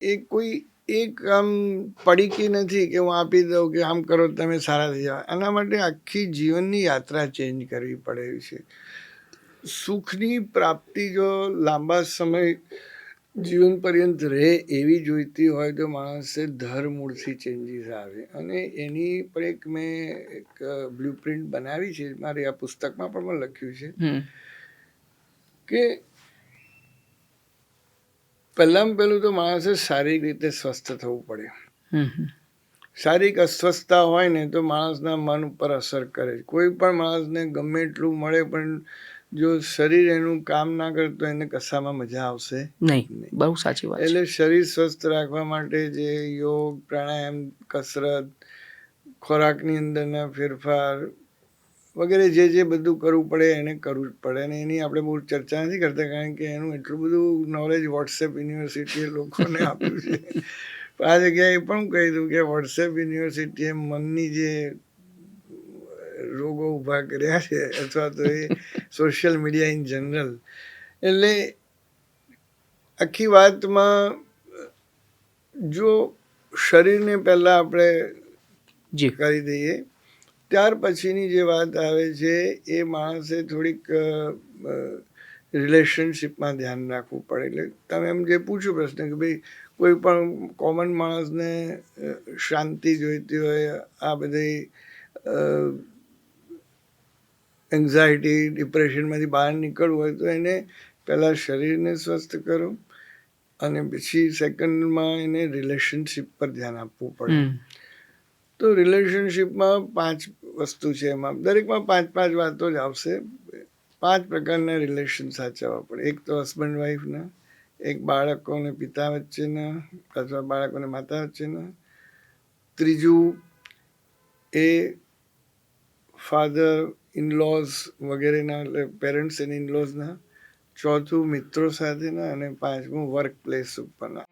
એ કોઈ એક આમ પડીકી નથી કે હું આપી દઉં કે આમ કરો તમે સારા થઈ જાવ. એના માટે આખી જીવનની યાત્રા ચેન્જ કરવી પડે એવી છે. સુખની પ્રાપ્તિ જો લાંબા સમય જીવન પર્યંત રહે એવી જોઈતી હોય તો માણસે ધરમૂળથી ચેન્જીસ આવે. અને એની પર મેં એક બ્લુપ્રિન્ટ બનાવી છે, મારી આ પુસ્તકમાં પણ લખ્યું છે કે પહેલામાં પહેલું તો માણસે શારીરિક રીતે સ્વસ્થ થવું પડે. શારીરિક અસ્વસ્થતા હોય ને તો માણસના મન ઉપર અસર કરે. કોઈ પણ માણસને ગમે એટલું મળે પણ જો શરીર એનું કામ ના કરે તો એને કશામાં મજા આવશે નહીં. બહુ સાચી વાત. એટલે શરીર સ્વસ્થ રાખવા માટે જે યોગ, પ્રાણાયામ, કસરત, ખોરાકની અંદરના ફેરફાર વગેરે જે બધું કરવું પડે એને કરવું જ પડે. અને એની આપણે બહુ ચર્ચા નથી કરતા કારણ કે એનું એટલું બધું નોલેજ વોટ્સએપ યુનિવર્સિટીએ લોકોને આપ્યું છે. આ જગ્યાએ એ પણ કહી દઉં કે વોટ્સએપ યુનિવર્સિટીએ મનની જે રોગો ઊભા કર્યા છે અથવા તો એ સોશિયલ મીડિયા ઇન જનરલ, એટલે આખી વાતમાં જો શરીરને પહેલાં આપણે કરી દઈએ ત્યાર પછીની જે વાત આવે છે એ માણસે થોડીક રિલેશનશિપમાં ધ્યાન રાખવું પડે. એટલે તમે એમ જે પૂછ્યું પ્રશ્ન કે ભાઈ કોઈ પણ કોમન માણસને શાંતિ જોઈતી હોય, આ બધી એન્ઝાયટી, ડિપ્રેશનમાંથી બહાર નીકળવું હોય તો એને પહેલાં શરીરને સ્વસ્થ કરો અને પછી સેકન્ડમાં એને રિલેશનશિપ પર ધ્યાન આપવું પડે. તો રિલેશનશિપમાં 5 વસ્તુ છે, એમાં દરેકમાં 5 વાતો જ આવશે. 5 પ્રકારના રિલેશન સાચવવા પડે. એક તો હસબન્ડ વાઈફના, એક બાળકો અને પિતા વચ્ચેના અથવા બાળકો અને માતા વચ્ચેના, ત્રીજું એ ફાધર ઇનલોઝ વગેરેના એટલે પેરેન્ટ્સ એન્ડ ઇનલોઝના, ચોથું મિત્રો સાથેના અને પાંચમું વર્ક પ્લેસ ઉપરના.